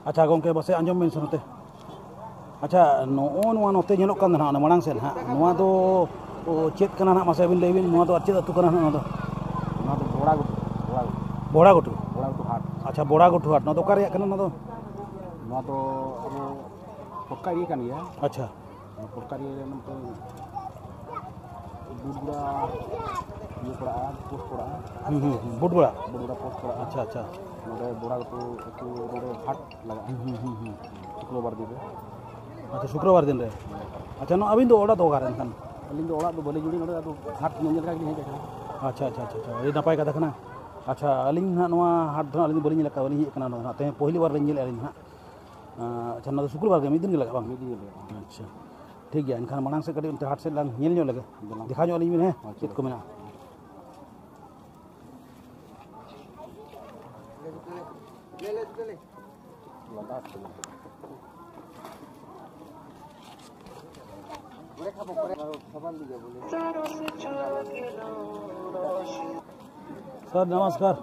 अच्छा गोंके बसे आंजम में सुनते अच्छा no नोते ñelok kan na marang sen ha noa do chet kana na masa bin leibin noa do chet atu kana na do बोड़ा गुटू हाट अच्छा बोड़ा गुटू हाट ना तो कर kana na do noa do abo pokari kan ya अच्छा pokari nampe budura ये पड़ा post पड़ा बुटबुड़ा पोस्ट पड़ा अच्छा अच्छा नोडे बोड़ा गुटू itu नोडे हाट लगा शुक्रवार दिन अच्छा शुक्रवार दिन रे अच्छा नो अबिन दो ओड़ा दो कारण kan अलिंग दो ओड़ा दो बले जुड़ी नोडे तो हाट nyel का गिनी हेज अच्छा अच्छा अच्छा अड़ी नपाय कथा kana अच्छा अलिंग ना नोआ हाट दो अलिंग बलिंग लका बलिंग kana ना ते पहली बार रंजिल अलिंग ना अच्छा ना शुक्रवार के मिदिन लगा बांग मिदिन अच्छा ठीक है इनखान मांग से कड़ी उनते हाट से लांग nyel लगे दिखा जो अलिंग है चेत को मेना ले सर नमस्कार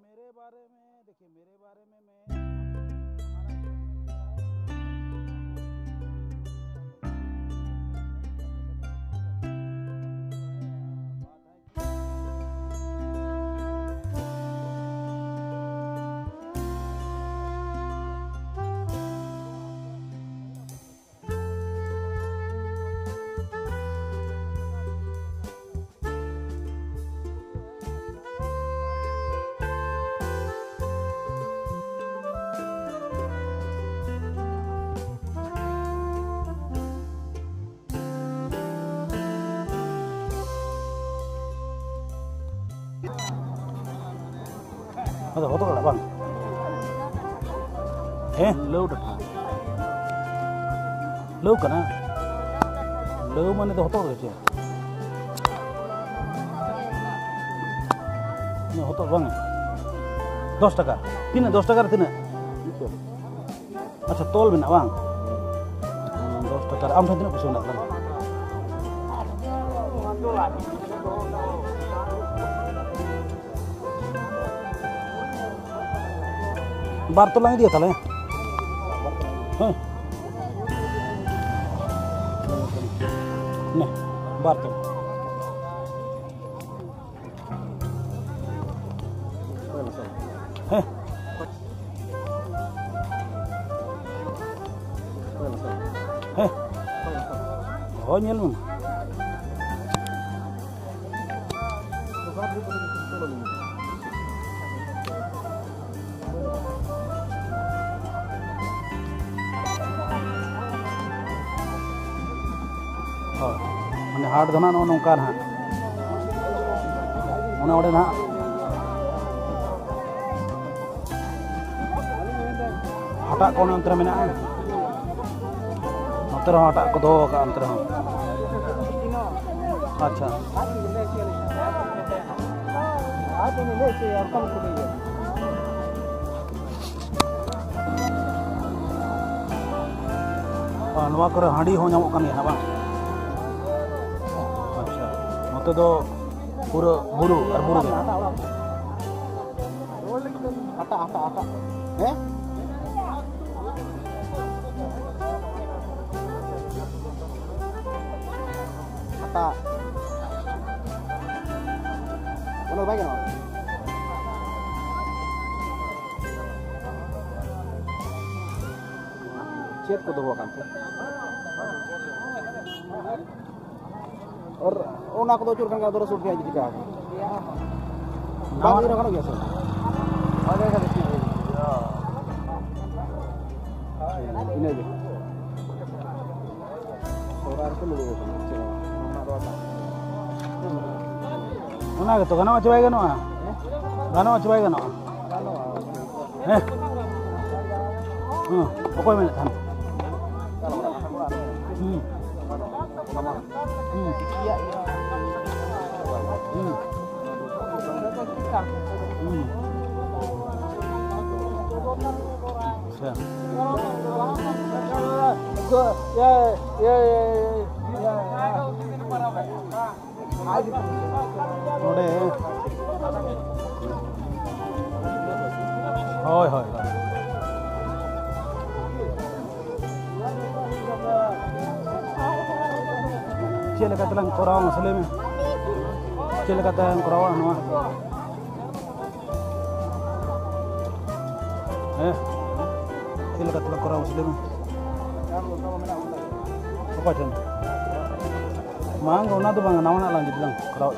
मेरे बारे में देखिए मेरे बारे में मैं ada foto kada bang लो डठा लो kana लो माने तो होतो रे ini hotok bang 10 taka tina 10 taka tina अच्छा tol bina bang 10 taka am tina peso nak bang बार तो लंग दिया था ले नहीं बार तो हो nyel mun माने हाट दो ना नौका ना ओडे ना हटा को अंतर में अंतर हटा को दो का अंतर अच्छा नवा करे हांडी हो नामो कान या बा अच्छा नोते दो पूरा बुरु और बुरु आटा आटा आटा हैं Kata. Mana baik no? Chat ko do kan tu. Or ona ko do curkan ka do sud jadi ka. Bang ira kan biasa. Ada kan sih. Ini aja. Orang tu lu kan. Mana gitu? Gana macam apa gana? Gana macam apa gana? Apa yang mana? Hoi hoi. Cile kata lang korang Muslim. Cile kata yang korang nama. Cile kata lang korang Muslim. Apa macam? Mang kau nak tu bang nama nak lanjut lang korang.